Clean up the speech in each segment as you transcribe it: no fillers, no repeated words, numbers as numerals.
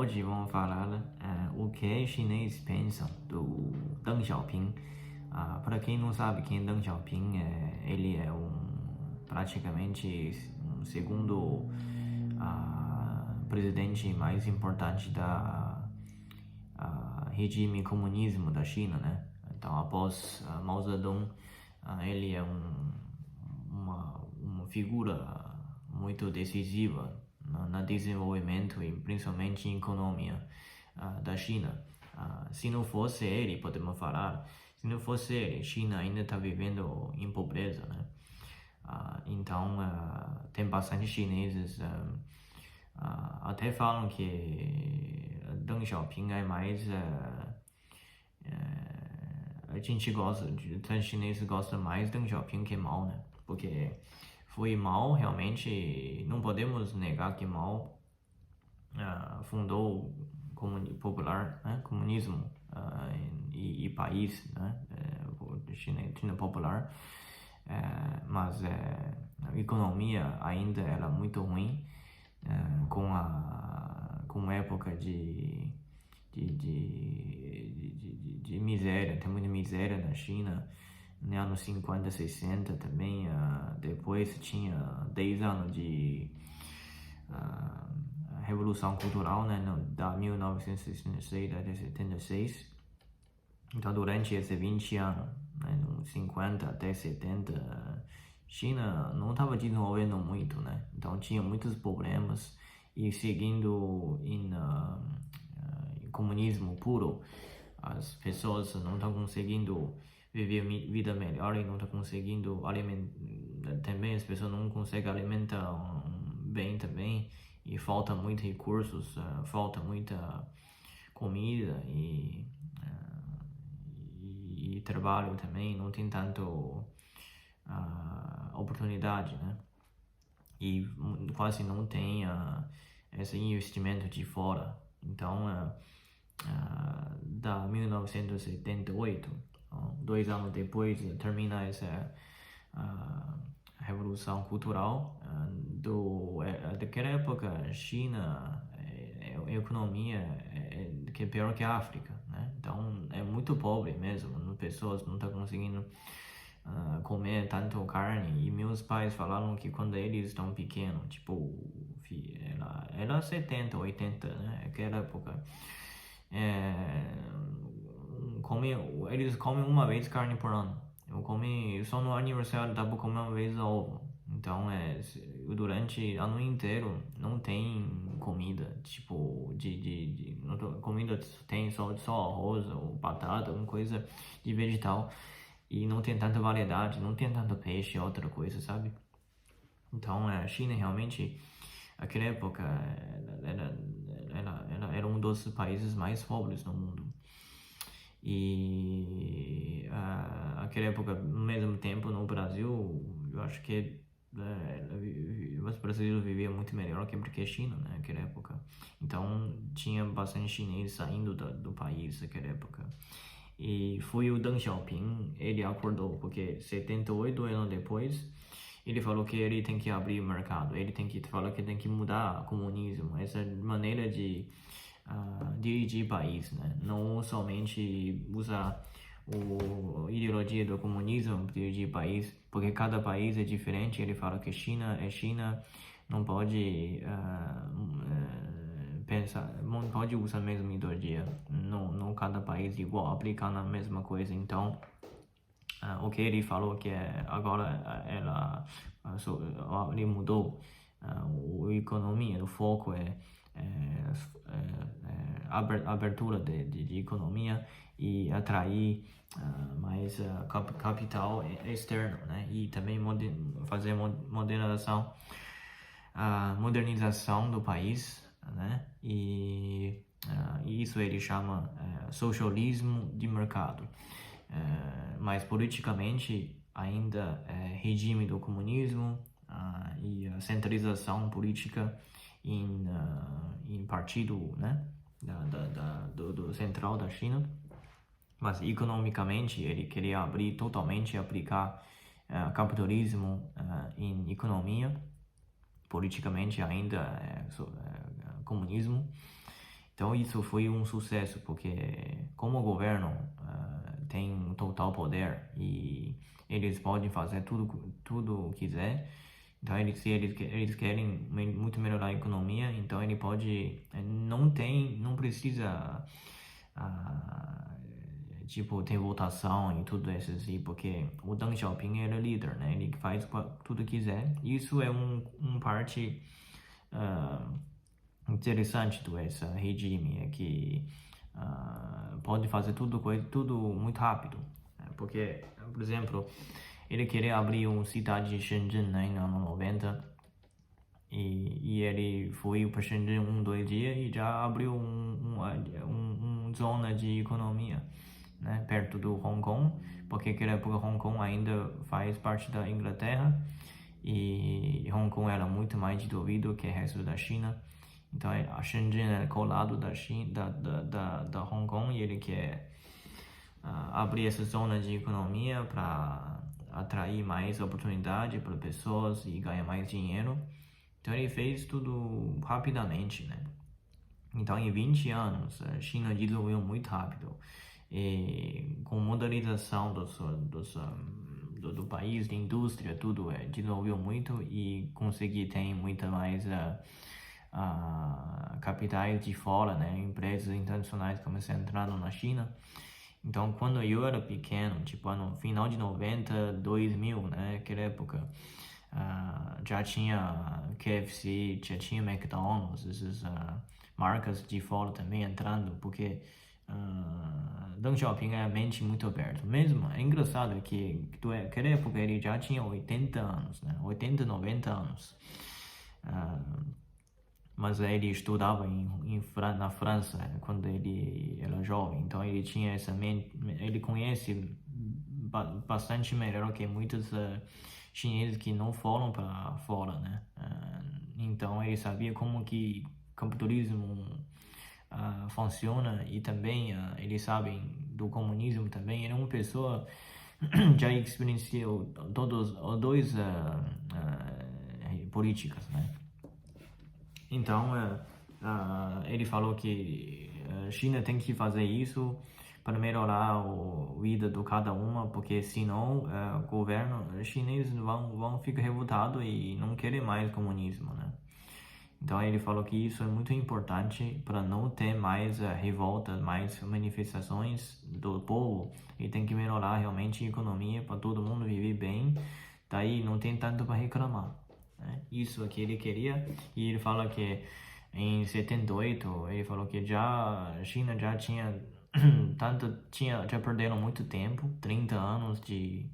hoje vamos falar o que os chineses pensam do Deng Xiaoping. Para quem não sabe quem é Deng Xiaoping, ele é praticamente um segundo presidente mais importante da regime comunismo da China, né? Então, após Mao Zedong, ele é uma figura muito decisiva no desenvolvimento e principalmente em economia da China. Se não fosse ele, podemos falar, se não fosse ele, China ainda está vivendo em pobreza, né? Então, tem bastante chineses até falam que Deng Xiaoping é mais a gente gosta, os chineses gostam mais de Deng Xiaoping que Mao, né? Porque foi Mao, realmente, não podemos negar que Mao fundou comunismo e país, né? China popular, mas a economia ainda era muito ruim, com a época de miséria, tem muita miséria na China, nos anos 50, 60 também. Depois tinha 10 anos de Revolução Cultural, né, da 1966 até 76. Então, durante esses 20 anos, né, nos 50 até 70, China não estava desenvolvendo muito, né? Então, tinha muitos problemas e seguindo em comunismo puro, as pessoas não estão conseguindo viver vida melhor e não estão conseguindo alimentar também, as pessoas não conseguem alimentar bem também, e falta muitos recursos, falta muita comida e trabalho também, não tem tanto oportunidade, né? E quase não tem esse investimento de fora. Então, da 1978, 2 anos depois, termina essa Revolução Cultural. Daquela época, a China, a economia que é pior que a África, né? Então, é muito pobre mesmo, pessoas não estão conseguindo comer tanto carne. E meus pais falaram que quando eles estão pequenos, tipo, era 70, 80, né? Aquela época, eles comem uma vez carne por ano. Eu comi só no aniversário, dá pra comer uma vez ovo. Então, durante o ano inteiro não tem comida, tipo, comida tem só arroz ou batata, alguma coisa de vegetal. E não tem tanta variedade, não tem tanto peixe, outra coisa, sabe? Então, a China realmente, naquela época, era um dos países mais pobres do mundo. E naquela época, no mesmo tempo, no Brasil, eu acho que os brasileiros viviam muito melhor que a China, né, naquela época. Então, tinha bastante chineses saindo do país naquela época. E foi o Deng Xiaoping, ele acordou, porque 78 anos depois, ele falou que ele tem que abrir o mercado, ele falou que tem que mudar o comunismo, essa maneira de dirigir o país, né? Não somente usar a ideologia do comunismo para dirigir o país, porque cada país é diferente. Ele fala que China é China, não pode não pode usar a mesma ideologia, não cada país igual, aplicar na mesma coisa. Então, o que ele falou que agora ele mudou a economia, o foco abertura de economia e atrair mais capital externo, né? E também fazer modernização do país, né? E isso ele chama socialismo de mercado. Mas politicamente ainda é regime do comunismo e a centralização política em partido, né, do central da China. Mas economicamente ele queria totalmente aplicar capitalismo em economia. Politicamente ainda comunismo. Então isso foi um sucesso, porque como o governo tem um total poder e eles podem fazer tudo o que quiser, então se eles querem muito melhorar a economia, então ele pode, não precisa tipo, tem votação e tudo isso assim, porque o Deng Xiaoping era líder, né? Ele faz tudo que quiser. Isso é um parte interessante do esse regime, é que pode fazer tudo muito rápido. Porque, por exemplo, ele queria abrir uma cidade de Shenzhen, né, em anos 90, e ele foi para Shenzhen 2 dias e já abriu uma zona de economia, né, perto do Hong Kong, porque naquela época Hong Kong ainda faz parte da Inglaterra e Hong Kong era muito mais desenvolvido que o resto da China. Então a Shenzhen é colado da China, da Hong Kong, e ele quer abrir essa zona de economia para atrair mais oportunidade para pessoas e ganhar mais dinheiro. Então ele fez tudo rapidamente, né? Então em 20 anos a China desenvolveu muito rápido, e com modernização do país, de indústria, tudo desenvolveu muito e conseguiu ter muita mais capitais de fora, né? Empresas internacionais começaram a entrar na China. Então, quando eu era pequeno, tipo no final de 90, 2000, né? Naquela época, já tinha KFC, já tinha McDonald's, essas marcas de fora também entrando, porque Deng Xiaoping é a mente muito aberta. Mesmo, é engraçado que naquela época ele já tinha 80 anos, né? 80, 90 anos. Mas ele estudava na França, né, quando ele era jovem, então ele tinha essa mente, ele conhece bastante melhor que muitos chineses que não foram para fora, né? Então ele sabia como que capitalismo funciona, e também eles sabem do comunismo também. Ele é uma pessoa já experienciou todos os dois políticas, né? Então, ele falou que a China tem que fazer isso para melhorar a vida de cada uma, porque senão o governo chinês vão ficar revoltados e não querer mais comunismo, né? Então ele falou que isso é muito importante para não ter mais revoltas, mais manifestações do povo, e tem que melhorar realmente a economia para todo mundo viver bem, daí não tem tanto para reclamar, né? Isso é que ele queria. E ele fala que em 78 ele falou que já a China já tinha já perderam muito tempo, 30 anos de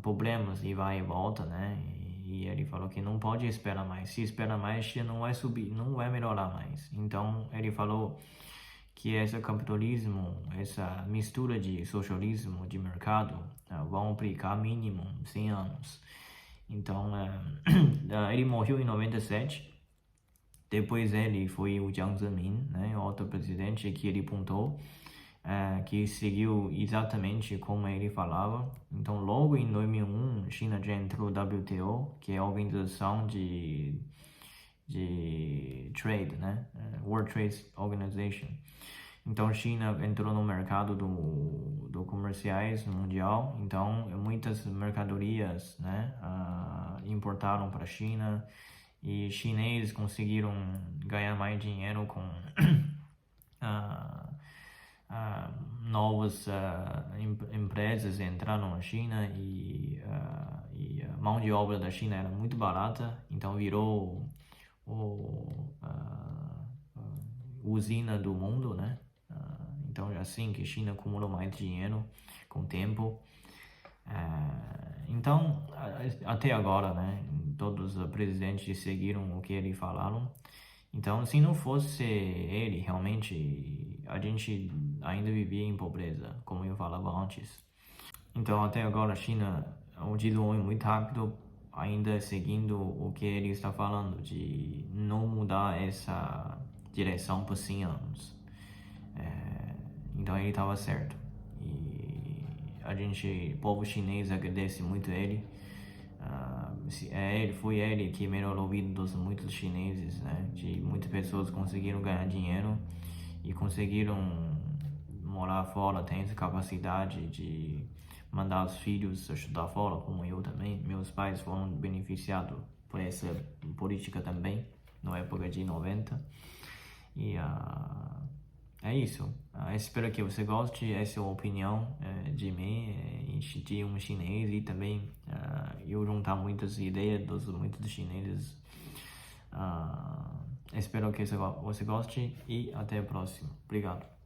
problemas e vai e volta, né? E ele falou que não pode esperar mais. Se esperar mais, a China não vai subir, não vai melhorar mais. Então ele falou que esse capitalismo, essa mistura de socialismo, de mercado, vão aplicar mínimo 100 anos. Então ele morreu em 97. Depois ele foi o Jiang Zemin, né, outro presidente que ele apontou, que seguiu exatamente como ele falava. Então, logo em 2001, China já entrou no WTO, que é a organização de trade, né, World Trade Organization. Então, China entrou no mercado do comerciais mundial. Então, muitas mercadorias, né, importaram para a China, e chineses conseguiram ganhar mais dinheiro com novas empresas entraram na China, e a mão de obra da China era muito barata, então virou usina do mundo, né? Então é assim que a China acumulou mais dinheiro com o tempo. Então, até agora, né, todos os presidentes seguiram o que eles falaram. Então, se não fosse ele, realmente, a gente ainda vivia em pobreza, como eu falava antes. Então, até agora, a China desenvolveu muito rápido, ainda seguindo o que ele está falando, de não mudar essa direção por 100 anos. Então, ele estava certo. E a gente, povo chinês, agradece muito a ele. foi ele que melhorou a vida dos muitos chineses, né? De muitas pessoas conseguiram ganhar dinheiro e conseguiram morar fora, tem essa capacidade de mandar os filhos estudar fora, como eu também. Meus pais foram beneficiados por essa política também, na época de 90. E é isso. Espero que você goste. Essa é a opinião de mim, de um chinês, e também eu juntar muitas ideias dos muitos chineses. Espero que você goste e até a próxima. Obrigado.